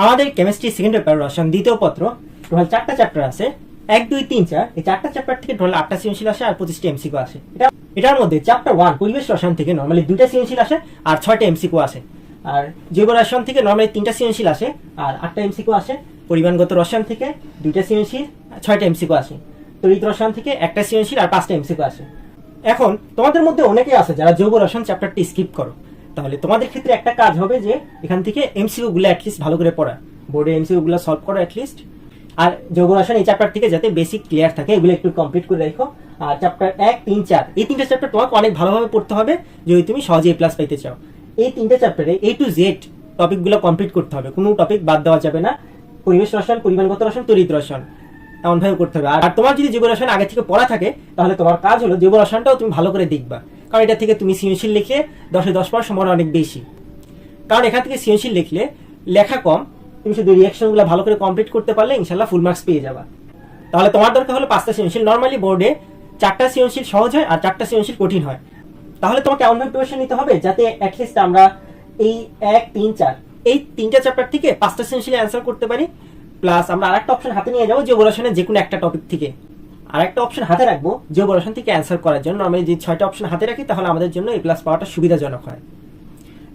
আমাদের chemistry second paper রসায়ন দ্বিতীয় পত্র টোটাল 4টা চ্যাপ্টার আছে, 1 2 3 4। এই 4টা চ্যাপ্টার থেকে টোটাল 8টা সৃজনশীল আসে আর 25টা এমসিকিউ আসে। এটার মধ্যে চ্যাপ্টার 1 পরিবেশ রসায়ন থেকে নরমালি 2টা সৃজনশীল আসে আর 6টা এমসিকিউ আসে। আর জৈব রসায়ন থেকে নরমালি 3টা সৃজনশীল আসে আর 8টা এমসিকিউ আসে। পরিমাণগত রসায়ন থেকে 2টা সৃজনশীল 6টা এমসিকিউ আসে। তড়িৎ রসায়ন থেকে 1টা সৃজনশীল আর 5টা এমসিকিউ আসে। এখন তোমাদের মধ্যে অনেকেই আছে যারা জৈব রসায়ন চ্যাপ্টারটি স্কিপ করো, তাহলে তোমাদের ক্ষেত্রে একটা কাজ হবে যে এখান থেকে এমসিকিউ গুলো অ্যাটলিস্ট ভালো করে পড়া, বোর্ডে এমসিকিউ গুলো সলভ করো অ্যাটলিস্ট। আর জৈব রসায়ন এই চ্যাপ্টার থেকে যাতে বেসিক ক্লিয়ার থাকে এগুলো একটু কমপ্লিট করে রাখো। আর চ্যাপ্টার 1 3 4 এই 3টা চ্যাপ্টার তোমাকে অনেক ভালোভাবে পড়তে হবে যদি তুমি সহজে এ প্লাস পাইতে চাও। এই 3টা চ্যাপ্টারে A to Z টপিকগুলো কমপ্লিট করতে হবে, কোনো টপিক বাদ দেওয়া যাবে না। পরিবেশ রসায়ন, পরিমাণগত রসায়ন, তড়িৎ রসায়ন এমনভাবে করতে হবে। আর তোমার যদি জৈব রসায়ন আগে থেকে পড়া থাকে তাহলে তোমার কাজ হলো জৈব রসায়নটাও তুমি ভালো করে দেখবা, কারণ এটা থেকে তুমি সৃজনশীল লিখলে 10-এ 10 পাওয়ার সম্ভাবনা অনেক বেশি। কারণ এখান থেকে সৃজনশীল লিখলে লেখা কম, তুমি শুধু রিঅ্যাকশনগুলো ভালো করে কমপ্লিট করতে পারলে ইনশাল্লাহ ফুল মার্কস পেয়ে যাবা। তাহলে তোমার দরকার হলো 5টা সৃজনশীল। নর্মালি বোর্ডে 4টা সৃজনশীল সহজ হয় আর 4টা সৃজনশীল কঠিন হয়। তাহলে তোমাকে এমনভাবে প্রিপারেশন নিতে হবে যাতে অ্যাটলিস্ট আমরা এই 1 3 4 এই 3টা চ্যাপ্টার থেকে 5টা সৃজনশীল অ্যান্সার করতে পারি। প্লাস আমরা আরেকটা অপশন হাতে নিয়ে যাবো জৈব রসায়নের যে কোনো একটা টপিক থেকে, আরেকটা অপশন হাতে রাখবো জৈব রসায়ন থেকে অ্যান্সার করার জন্য। নর্মালি যে 6টা অপশন হাতে রাখি তাহলে আমাদের জন্য A+ পাওয়াটা সুবিধাজনক হয়।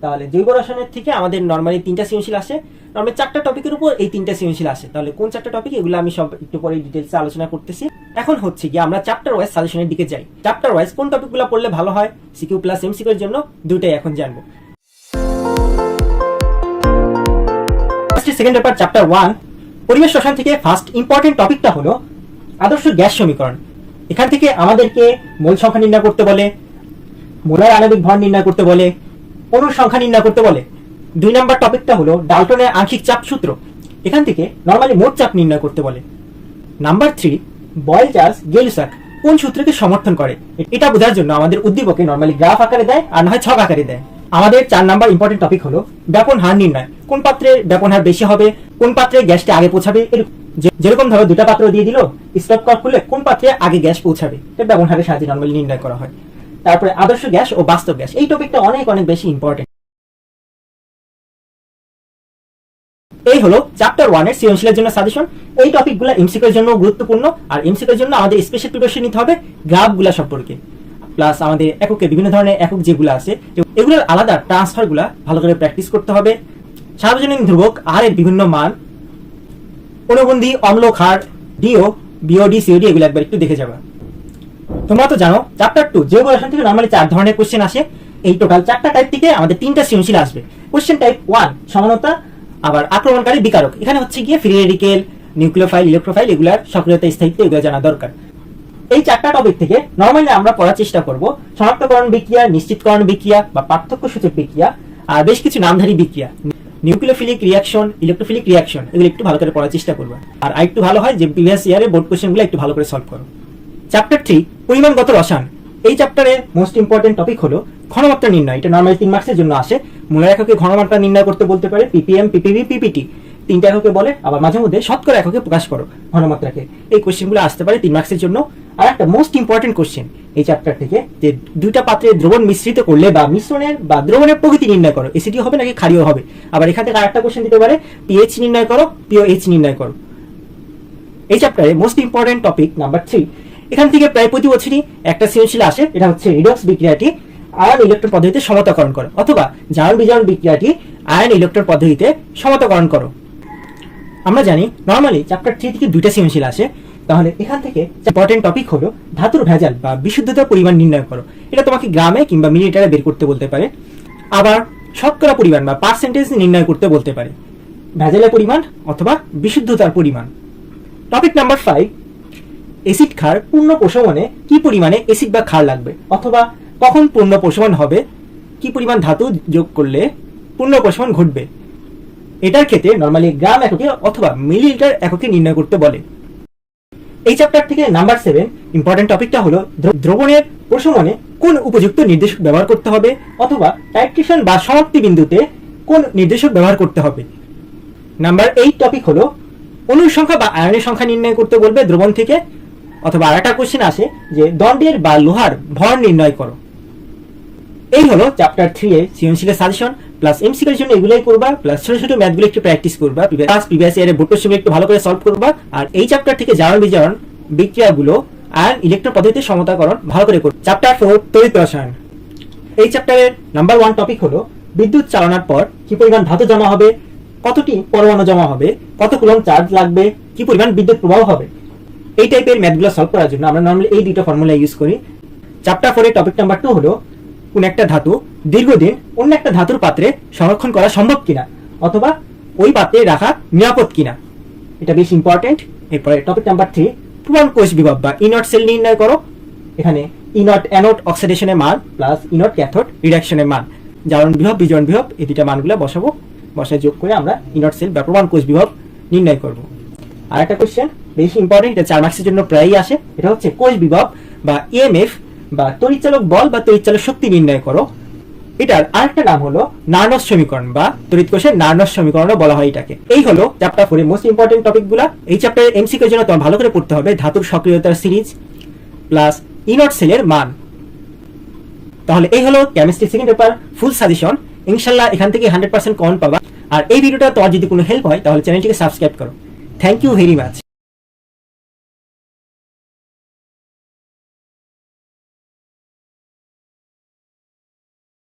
তাহলে জৈব রসায়নের থেকে আমাদের নর্মালি 3টা সৃজনশীল আসে, নর্মালি 4টা টপিকের উপর এই 3টা সৃজনশীল আসে। তাহলে কোন 4টা টপিক এগুলো আমি সব একটু পরে ডিটেইলসে আলোচনা করতেছি। এখন হচ্ছে কি আমরা চ্যাপ্টার ওয়াইজ সাজেশনের দিকে যাই। চ্যাপ্টার ওয়াইজ কোন টপিকগুলো পড়লে ভালো হয় সিকিউ প্লাস এমসিকিউ এর জন্য দুটোই এখন জানবো। সেকেন্ড পেপার চ্যাপ্টার 1 পরিবেশ রসায়ন থেকে ফার্স্ট ইম্পর্টেন্ট টপিকটা হলো আদর্শ গ্যাস সমীকরণ। এখান থেকে আমাদেরকে মোল সংখ্যা নির্ণয় করতে বলে, মোলার আণবিক ভর নির্ণয় করতে বলে, অণুর সংখ্যা নির্ণয় করতে বলে। 2 নাম্বার টপিকটা হলো ডাল্টনের আংশিক চাপ সূত্র। এখান থেকে নরমালি মোট চাপ নির্ণয় করতে বলে। নাম্বার 3 বয়েল চার্জ গেলুসাক কোন সূত্রকে সমর্থন করে এটা বোঝার জন্য আমাদের উদ্দীপকে নরমালি গ্রাফ আকারে দেয় আর না হয় ছক আকারে দেয়। আমাদের 4 নাম্বার ইম্পর্টেন্ট টপিক হলো ব্যাপন হার নির্ণয়। কোন পাত্রে ব্যাপন হার বেশি হবে, কোন পাত্রে গ্যাসটা আগে পৌঁছাবে। যেরকম ধরো 2টা পাত্র দিয়ে দিল, স্টপ কর্ক খুলে কোন পাত্রে আগে গ্যাস পৌঁছাবে এটা ব্যাপন হারের সাহায্যে নরমালি নির্ণয় করা হয়। তারপরে আদর্শ গ্যাস ও বাস্তব গ্যাস, এই টপিকটা অনেক অনেক বেশি ইম্পর্টেন্ট। এই হলো চ্যাপ্টার 1 এর সৃজনশীলের জন্য সাজেশন। এই টপিকগুলো এমসিকিউ এর জন্য গুরুত্বপূর্ণ আর এমসিকিউ এর জন্য আমাদের স্পেশাল প্রিপারেশন নিতে হবে গ্রাফগুলো সম্পর্কে, প্লাস আমাদের এককে বিভিন্ন ধরনের একক যেগুলো আছে এগুলোর আলাদা ট্রান্সফারগুলো ভালো করে প্র্যাকটিস করতে হবে। সার্বজনীন ধ্রুবক আর এর বিভিন্ন মান, অনুবন্ধী অম্ল ক্ষার ডিও বিওডি সিওডি এগুলো একবার একটু দেখে যাবে। তোমরা তো জানো চ্যাপ্টার 2 জৈব রসায়ন থেকে নরমালি 4 ধরনের কোশ্চেন আসে। এই টোটাল 4টা টাইপ থেকে আমাদের 3টা সৃজনশীল আসবে। কোশ্চেন টাইপ 1 সমানতা, আবার আক্রমণকারী বিকারক। এখানে হচ্ছে গিয়ে ফ্রি রেডিকেল, নিউক্লিওফাইল, ইলেকট্রোফাইল এগুলার সক্রিয়তা স্থায়িত্ব এগুলো জানা দরকার। এই 4টা টপিক থেকে নরমালি আমরা পড়ার চেষ্টা করব শনাক্তকরণ বিক্রিয়া, নিশ্চিতকরণ বিক্রিয়া বা পার্থক্য সূচক বিক্রিয়া আর বেশ কিছু নামধারী বিক্রিয়া, নিউক্লিওফিলিক রিঅ্যাকশন, ইলেকট্রোফিলিক রিঅ্যাকশন এগুলো একটু ভালো করে পড়ার চেষ্টা করব। আর আরেকটু ভালো হয় যে প্রিভিয়াস ইয়ারে বোর্ড কোশ্চেনগুলো একটু ভালো করে সলভ করো। চ্যাপ্টার 3 পরিমাণগত রসায়ন। এই চ্যাপ্টারে মোস্ট ইম্পর্টেন্ট টপিক হলো ঘনমাত্রা নির্ণয়। এটা নরমালি 3 মার্কসের জন্য আসে। মোলার এককে ঘনমাত্রা নির্ণয় করতে বলতে পারে, পিপিএম, পিপিবি, পিপিটি 3টা এককে বলে, আবার মাঝে মধ্যে শতকরা এককে প্রকাশ করো ঘনমাত্রাকে। এই কোশ্চেনগুলো আসতে পারে 3 মার্কসের জন্য। আর একটা মোস্ট ইম্পর্টেন্ট কোশ্চেন এই চ্যাপ্টার থেকে যে 2টা পাত্রে দ্রবণ মিশ্রিত করলে বা মিশ্রণের বা দ্রবণের প্রকৃতি নির্ণয় করো, এসিডি হবে নাকি ক্ষারীয় হবে। আবার এখান থেকে আরেকটা কোশ্চেন দিতে পারে পিএইচ নির্ণয় করো, পিওএইচ নির্ণয় করো। এই চ্যাপ্টারে মোস্ট ইম্পর্টেন্ট টপিক নাম্বার 3। এখান থেকে প্রায় প্রতি বছরই একটা সৃজনশীল আসে, এটা হচ্ছে রিডক্স বিক্রিয়াটি আয়ন ইলেকট্রন পদ্ধতিতে সমতাকরণ করো, অথবা জারণ বিজারণ বিক্রিয়াটি আয়ন ইলেকট্রন পদ্ধতিতে সমতাকরণ করো। আমরা জানি নরমালি চ্যাপ্টার 3 থেকে 2টা সৃজনশীল আসে। তাহলে এখান থেকে ইম্পর্টেন্ট টপিক হলো ধাতুর ভেজাল বা বিশুদ্ধতার পরিমাণ নির্ণয় করো। এটা তোমাকে গ্রামে কিংবা মিলিলিটারে বের করতে বলতে পারে। আবার শতকরা পরিমাণ বা পার্সেন্টেজ নির্ণয় করতে বলতে পারে, ভেজালের পরিমাণ অথবা বিশুদ্ধতার পরিমাণ। টপিক নাম্বার 5 এসিড ক্ষার পূর্ণ প্রশমনে কি পরিমাণে এসিড বা ক্ষার লাগবে, অথবা কখন পূর্ণ প্রশমন হবে, কি পরিমাণ ধাতু যোগ করলে পূর্ণ প্রশমন ঘটবে। এটার ক্ষেত্রে নরমালি গ্রাম এককে অথবা মিলিলিটার এককে নির্ণয় করতে বলে। এই চ্যাপ্টার থেকে নাম্বার 7 ইম্পর্টেন্ট টপিকটা হলো দ্রবণের প্রশমনে কোন উপযুক্ত নির্দেশক ব্যবহার করতে হবে, অথবা টাইট্রেশন বা সমাপ্তি বিন্দুতে কোন নির্দেশক ব্যবহার করতে হবে। নাম্বার 8 টপিক হলো অণুর সংখ্যা বা আয়নের সংখ্যা নির্ণয় করতে বলবে দ্রবণ থেকে, অথবা আরেকটা কোশ্চেন আসে যে দণ্ডের বা লোহার ভর নির্ণয় করো। এই হলো চ্যাপ্টার 3 এর সৃজনশীলের সাজেশন। প্লাস এমসিকিউর জন্য এগুলাই করবা, প্লাস ছোট ছোট ম্যাথগুলো একটু প্র্যাকটিস করবা, প্রিভিয়াস ইয়ারে বোর্ড কোশ্চেন একটু ভালো করে সলভ করবা। আর এই চ্যাপ্টার থেকে জারণ বিজারণ বিক্রিয়াগুলো আর ইলেকট্রন পদ্ধতিতে সমতাকরণ ভালো করে করবে। চ্যাপ্টার 4 তড়িৎ রসায়ন। এই চ্যাপ্টারের নাম্বার 1 টপিক হলো বিদ্যুৎ চালনার পর কি পরিমাণ ধাতু জমা হবে, কতটি পরমাণু জমা হবে, কত কুলম্ব চার্জ লাগবে, কি পরিমাণ বিদ্যুৎ প্রবাহ হবে। এই টাইপের ম্যাথগুলো সলভ করার জন্য আমরা নরমালি এই দুটো ফর্মুলা ইউজ করি। চ্যাপ্টার 4 এর টপিক নাম্বার 2 হলো কোন একটা ধাতু দীর্ঘদিন অন্য একটা ধাতুর পাত্রে সংরক্ষণ করা সম্ভব কিনা, অথবা ওই পাত্রে রাখা নিরাপদ কিনা, এটা বেশ ইম্পর্টেন্ট। এরপরে টপিক নাম্বার 3 প্রমাণ কোষ বিভব বা ইনট সেল নির্ণয় করো। এখানে ইনট অ্যানোড অক্সিডেশনের মান প্লাস ইনট ক্যাথোড রিডাকশনের মান, জারণ বিভব বিজয়ন বিভব এই দুটা মানগুলো বসায় যোগ করে আমরা ইনট সেল বা প্রমাণ কোষ বিভব নির্ণয় করব। আর একটা কোশ্চেন বেশি ইম্পর্টেন্ট, এটা 4 মার্কসের জন্য প্রায়ই আসে, এটা হচ্ছে কোষ বিভব বা ইএমএফ বা তড়িৎচালক বল বা তড়িৎচালক শক্তি নির্ণয় করো। এটার আরেকটা নাম হলো নার্নস সমীকরণ বা তড়িৎ কোষের নার্নস সমীকরণও বলা হয় এটাকে। এই হলো চ্যাপ্টার 4 এর মোস্ট ইম্পর্টেন্ট টপিকগুলো। এই চ্যাপ্টারের এমসিকিউর জন্য তোমার ভালো করে পড়তে হবে ধাতুর সক্রিয়তার সিরিজ প্লাস ইনট সেলের মান। তাহলে এই হলো chemistry second paper full suggestion. ইনশাআল্লাহ এখান থেকে 100% কমন পাবা। আর এই ভিডিওটা তোমার যদি কোনো হেল্প হয় তাহলে চ্যানেলটিকে সাবস্ক্রাইব করো। Thank you very much.